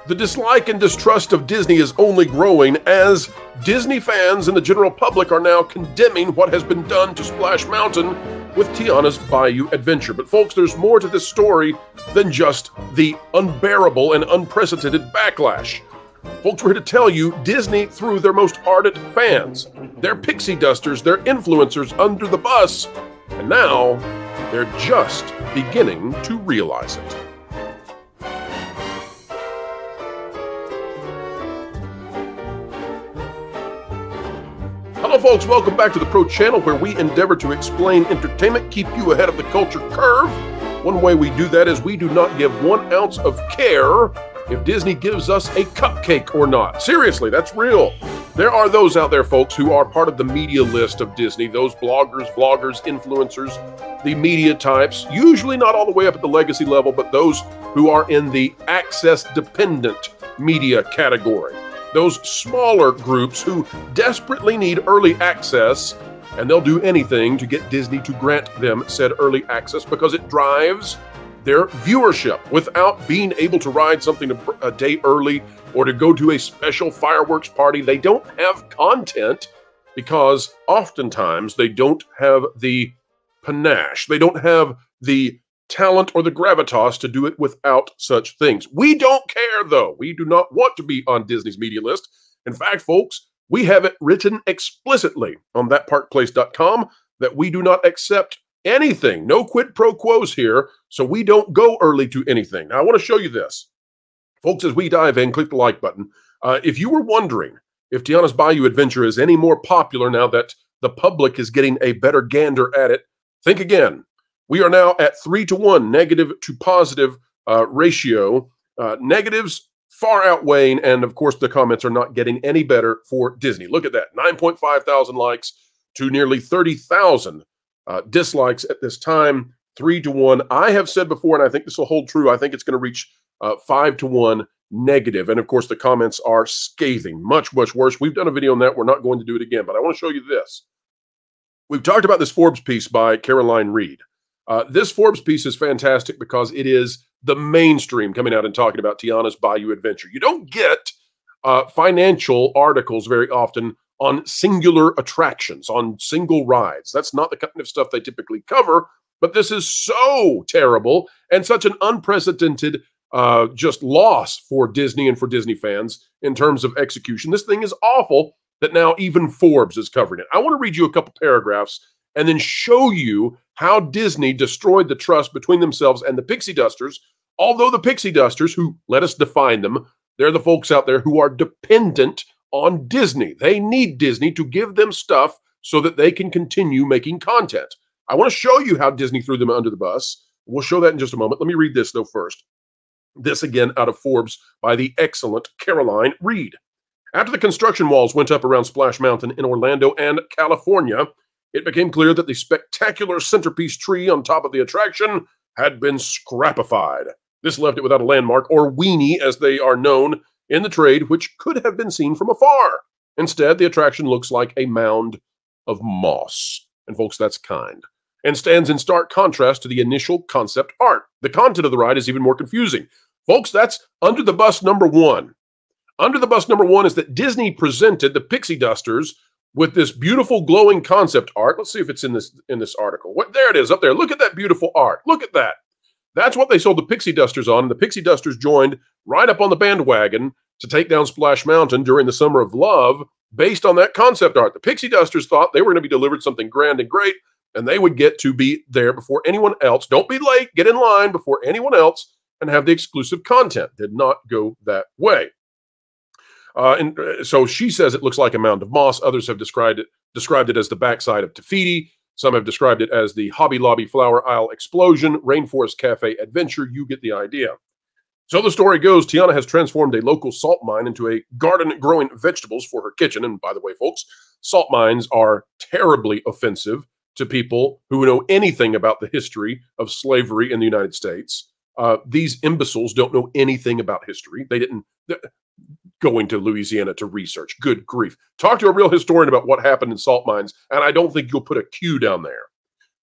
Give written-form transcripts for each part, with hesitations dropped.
The dislike and distrust of Disney is only growing as Disney fans and the general public are now condemning what has been done to Splash Mountain with Tiana's Bayou adventure. But folks, there's more to this story than just the unbearable and unprecedented backlash. Folks, we're here to tell you Disney threw their most ardent fans, their pixie dusters, their influencers under the bus, and now they're just beginning to realize it. Hello folks, welcome back to the Pro Channel, where we endeavor to explain entertainment, keep you ahead of the culture curve. One way we do that is we do not give 1 ounce of care if Disney gives us a cupcake or not. Seriously, that's real. There are those out there, folks, who are part of the media list of Disney, those bloggers, vloggers, influencers, the media types, usually not all the way up at the legacy level, but those who are in the access-dependent media category. Those smaller groups who desperately need early access, and they'll do anything to get Disney to grant them said early access because it drives their viewership. Without being able to ride something a day early or to go to a special fireworks party, they don't have content because oftentimes they don't have the panache. They don't have the talent or the gravitas to do it without such things. We don't care, though. We do not want to be on Disney's media list. In fact, folks, we have it written explicitly on thatparkplace.com that we do not accept anything. No quid pro quos here, so we don't go early to anything. Now, I want to show you this. Folks, as we dive in, click the like button. If you were wondering if Tiana's Bayou Adventure is any more popular now that the public is getting a better gander at it, think again. We are now at 3-to-1 negative to positive ratio. Negatives far outweighing, and of course the comments are not getting any better for Disney. Look at that, 9.5 thousand likes to nearly 30,000 dislikes at this time, 3-to-1. I have said before, and I think this will hold true, I think it's going to reach 5-to-1 negative. And of course the comments are scathing, much, much worse. We've done a video on that. We're not going to do it again, but I want to show you this. We've talked about this Forbes piece by Caroline Reed. This Forbes piece is fantastic because it is the mainstream coming out and talking about Tiana's Bayou Adventure. You don't get financial articles very often on singular attractions, on single rides. That's not the kind of stuff they typically cover, but this is so terrible and such an unprecedented just loss for Disney and for Disney fans in terms of execution. This thing is awful that now even Forbes is covering it. I want to read you a couple paragraphs and then show you how Disney destroyed the trust between themselves and the Pixie Dusters, although the Pixie Dusters, who, let us define them, they're the folks out there who are dependent on Disney. They need Disney to give them stuff so that they can continue making content. I want to show you how Disney threw them under the bus. We'll show that in just a moment. Let me read this, though, first. This, again, out of Forbes by the excellent Caroline Reed. After the construction walls went up around Splash Mountain in Orlando and California, it became clear that the spectacular centerpiece tree on top of the attraction had been scrapified. This left it without a landmark, or weenie as they are known in the trade, which could have been seen from afar. Instead, the attraction looks like a mound of moss. And folks, that's kind. And stands in stark contrast to the initial concept art. The content of the ride is even more confusing. Folks, that's under the bus number one. Under the bus number one is that Disney presented the Pixie Dusters with this beautiful glowing concept art. Let's see if it's in this article. There it is up there. Look at that beautiful art. Look at that. That's what they sold the Pixie Dusters on. And the Pixie Dusters joined right up on the bandwagon to take down Splash Mountain during the Summer of Love based on that concept art. The Pixie Dusters thought they were going to be delivered something grand and great, and they would get to be there before anyone else. Don't be late. Get in line before anyone else and have the exclusive content. Did not go that way. And so she says it looks like a mound of moss. Others have described it as the backside of Tafiti. Some have described it as the Hobby Lobby Flower Aisle Explosion, Rainforest Cafe Adventure. You get the idea. So the story goes, Tiana has transformed a local salt mine into a garden growing vegetables for her kitchen. And by the way, folks, salt mines are terribly offensive to people who know anything about the history of slavery in the United States. These imbeciles don't know anything about history. They didn't going to Louisiana to research. Good grief. Talk to a real historian about what happened in salt mines, and I don't think you'll put a Q down there.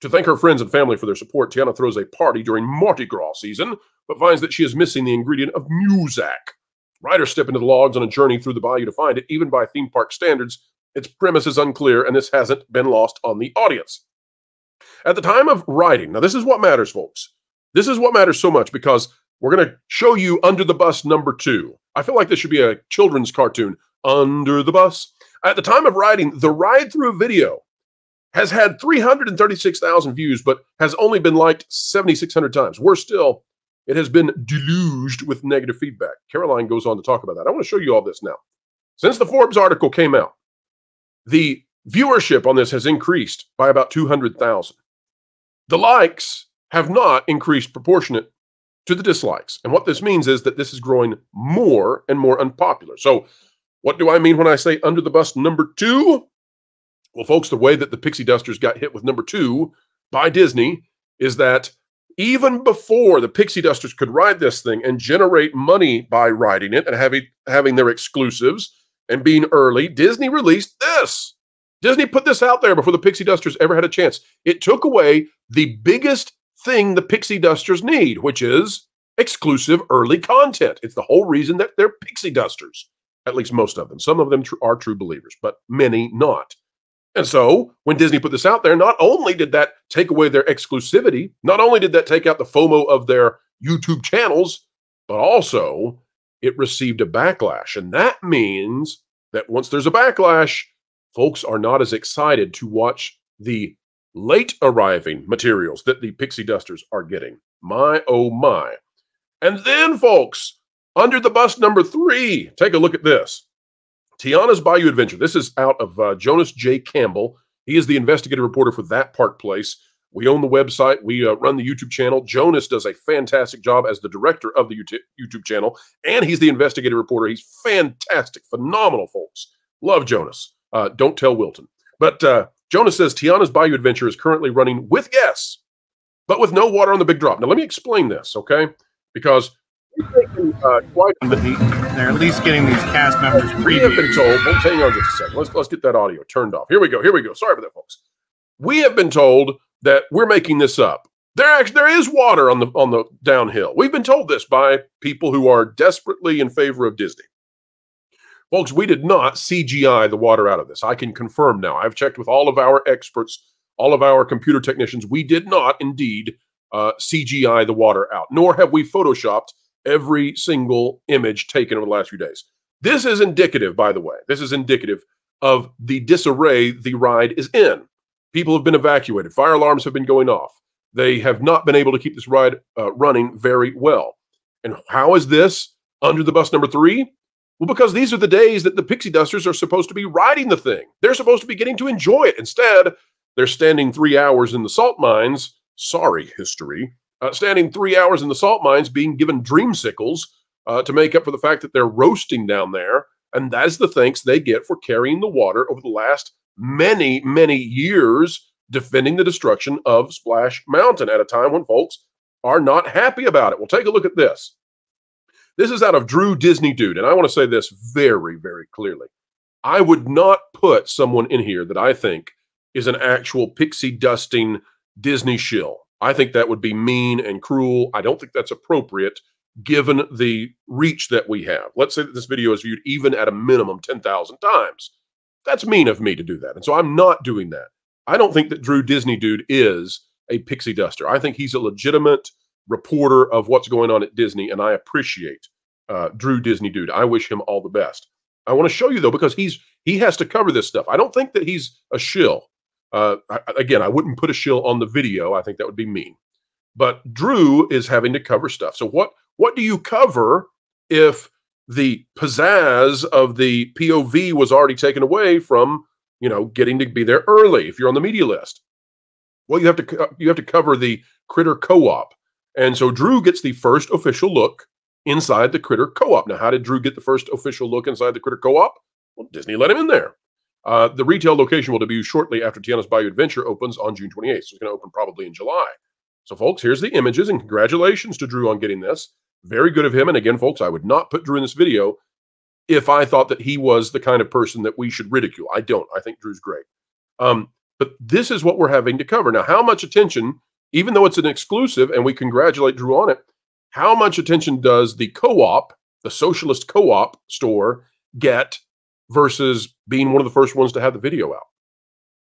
To thank her friends and family for their support, Tiana throws a party during Mardi Gras season, but finds that she is missing the ingredient of music. Riders step into the logs on a journey through the bayou to find it. Even by theme park standards, its premise is unclear, and this hasn't been lost on the audience. At the time of writing, now this is what matters, folks. This is what matters so much, because we're going to show you Under the Bus #2. I feel like this should be a children's cartoon. Under the Bus. At the time of writing, the ride-through video has had 336,000 views, but has only been liked 7,600 times. Worse still, it has been deluged with negative feedback. Caroline goes on to talk about that. I want to show you all this now. Since the Forbes article came out, the viewership on this has increased by about 200,000. The likes have not increased proportionate to the dislikes. And what this means is that this is growing more and more unpopular. So what do I mean when I say Under the Bus #2? Well, folks, the way that the Pixie Dusters got hit with #2 by Disney is that even before the Pixie Dusters could ride this thing and generate money by riding it and having their exclusives and being early, Disney released this. Disney put this out there before the Pixie Dusters ever had a chance. It took away the biggest thing the Pixie Dusters need, which is exclusive early content. It's the whole reason that they're Pixie Dusters, at least most of them. Some of them are true believers, but many not. And so when Disney put this out there, not only did that take away their exclusivity, not only did that take out the FOMO of their YouTube channels, but also it received a backlash. And that means that once there's a backlash, folks are not as excited to watch the late arriving materials that the Pixie Dusters are getting. My, oh my. And then, folks, Under the Bus #3, take a look at this. Tiana's Bayou Adventure. This is out of Jonas J. Campbell. He is the investigative reporter for That Park Place. We own the website. We run the YouTube channel. Jonas does a fantastic job as the director of the YouTube channel, and he's the investigative reporter. He's fantastic, phenomenal, folks. Love Jonas. Don't tell Wilton. But Jonas says Tiana's Bayou Adventure is currently running with guests, but with no water on the big drop. Now, let me explain this, okay? Because they're at least getting these cast members previews. We have been told, well, hang on just a second. Let's get that audio turned off. Here we go. Here we go. Sorry about that, folks. We have been told that we're making this up. There is water on the downhill. We've been told this by people who are desperately in favor of Disney. Folks, we did not CGI the water out of this. I can confirm now. I've checked with all of our experts, all of our computer technicians. We did not indeed CGI the water out, nor have we photoshopped every single image taken over the last few days. This is indicative, by the way. This is indicative of the disarray the ride is in. People have been evacuated. Fire alarms have been going off. They have not been able to keep this ride running very well. And how is this Under the Bus #3? Well, because these are the days that the Pixie Dusters are supposed to be riding the thing. They're supposed to be getting to enjoy it. Instead, they're standing 3 hours in the salt mines. Sorry, history. Standing 3 hours in the salt mines being given dreamsicles to make up for the fact that they're roasting down there. And that is the thanks they get for carrying the water over the last many, many years, defending the destruction of Splash Mountain at a time when folks are not happy about it. Well, take a look at this. This is out of Drew Disney Dude. And I want to say this very, very clearly. I would not put someone in here that I think is an actual pixie dusting Disney shill. I think that would be mean and cruel. I don't think that's appropriate given the reach that we have. Let's say that this video is viewed even at a minimum 10,000 times. That's mean of me to do that. And so I'm not doing that. I don't think that Drew Disney Dude is a pixie duster. I think he's a legitimate reporter of what's going on at Disney, and I appreciate Drew Disney Dude. I wish him all the best. I want to show you, though, because he has to cover this stuff. I don't think that he's a shill. Again, I wouldn't put a shill on the video. I think that would be mean. But Drew is having to cover stuff. So what do you cover if the pizzazz of the POV was already taken away from, you know, getting to be there early if you're on the media list? Well, you have to cover the Critter Co-op. And so Drew gets the first official look inside the Critter Co-op. Now, how did Drew get the first official look inside the Critter Co-op? Well, Disney let him in there. The retail location will debut shortly after Tiana's Bayou Adventure opens on June 28th. So it's going to open probably in July. So, folks, here's the images, and congratulations to Drew on getting this. Very good of him. And again, folks, I would not put Drew in this video if I thought that he was the kind of person that we should ridicule. I don't. I think Drew's great. But this is what we're having to cover. Now, how much attention, even though it's an exclusive, and we congratulate Drew on it, how much attention does the co-op the socialist co-op store get versus being one of the first ones to have the video out?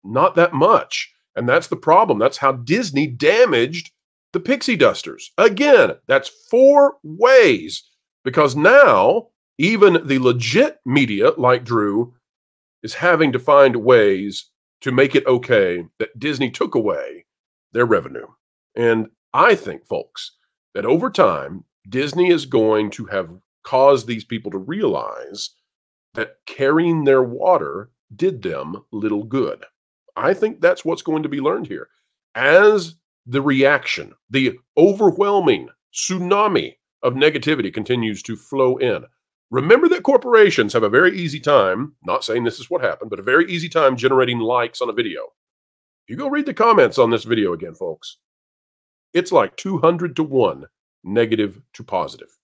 Not that much. And that's the problem. That's how Disney damaged the Pixie Dusters. Again, that's 4 ways, because now even the legit media like Drew is having to find ways to make it okay that Disney took away their revenue. And I think, folks, that over time, Disney is going to have caused these people to realize that carrying their water did them little good. I think that's what's going to be learned here. As the reaction, the overwhelming tsunami of negativity continues to flow in, remember that corporations have a very easy time, not saying this is what happened, but a very easy time generating likes on a video. You go read the comments on this video again, folks. It's like 200 to 1 negative to positive.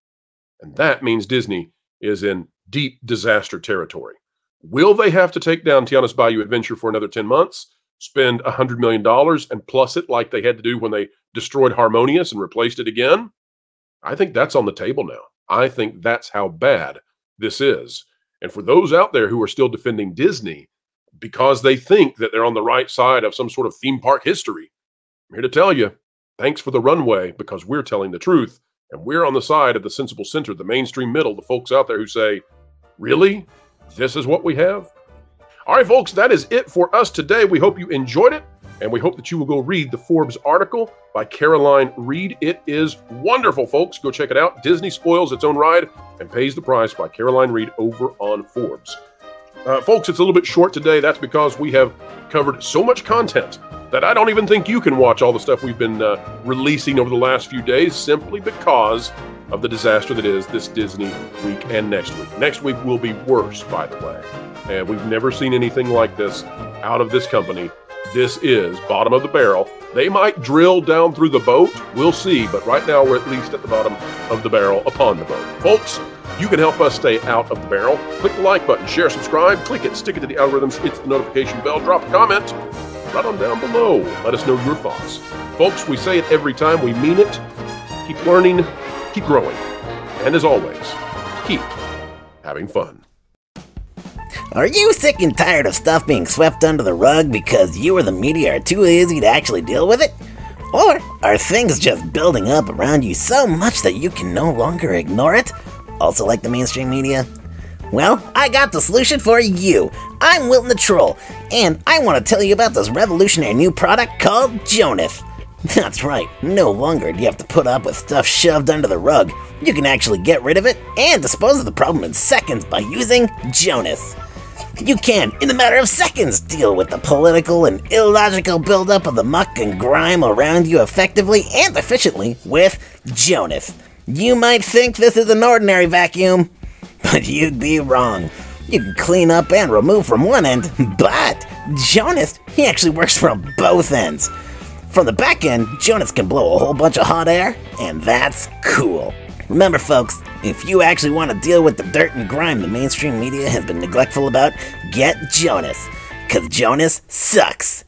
And that means Disney is in deep disaster territory. Will they have to take down Tiana's Bayou Adventure for another 10 months, spend $100 million, and plus it like they had to do when they destroyed Harmonious and replaced it again? I think that's on the table now. I think that's how bad this is. And for those out there who are still defending Disney because they think that they're on the right side of some sort of theme park history, I'm here to tell you, thanks for the runway, because we're telling the truth, and we're on the side of the sensible center, the mainstream middle, the folks out there who say, really? This is what we have? All right, folks, that is it for us today. We hope you enjoyed it, and we hope that you will go read the Forbes article by Caroline Reed. It is wonderful, folks. Go check it out. Disney spoils its own ride and pays the price by Caroline Reed over on Forbes. Folks, it's a little bit short today. That's because we have covered so much content that I don't even think you can watch all the stuff we've been releasing over the last few days, simply because of the disaster that is this Disney week and next week. Next week will be worse, by the way. And we've never seen anything like this out of this company. This is bottom of the barrel. They might drill down through the boat. We'll see. But right now, we're at least at the bottom of the barrel upon the boat. Folks, you can help us stay out of the barrel. Click the like button, share, subscribe, click it, stick it to the algorithms, hit the notification bell, drop a comment right on down below. Let us know your thoughts. Folks, we say it every time. We mean it. Keep learning. Keep growing. And as always, keep having fun. Are you sick and tired of stuff being swept under the rug because you or the media are too lazy to actually deal with it? Or are things just building up around you so much that you can no longer ignore it? Also like the mainstream media? Well, I got the solution for you. I'm Wilton the Troll, and I want to tell you about this revolutionary new product called Jonas. That's right, no longer do you have to put up with stuff shoved under the rug. You can actually get rid of it and dispose of the problem in seconds by using Jonas. You can, in a matter of seconds, deal with the political and illogical buildup of the muck and grime around you effectively and efficiently with Jonas. You might think this is an ordinary vacuum, but you'd be wrong. You can clean up and remove from one end, but Jonas, he actually works from both ends. From the back end, Jonas can blow a whole bunch of hot air, and that's cool. Remember, folks, if you actually want to deal with the dirt and grime the mainstream media has been neglectful about, get Jonas, 'cause Jonas sucks.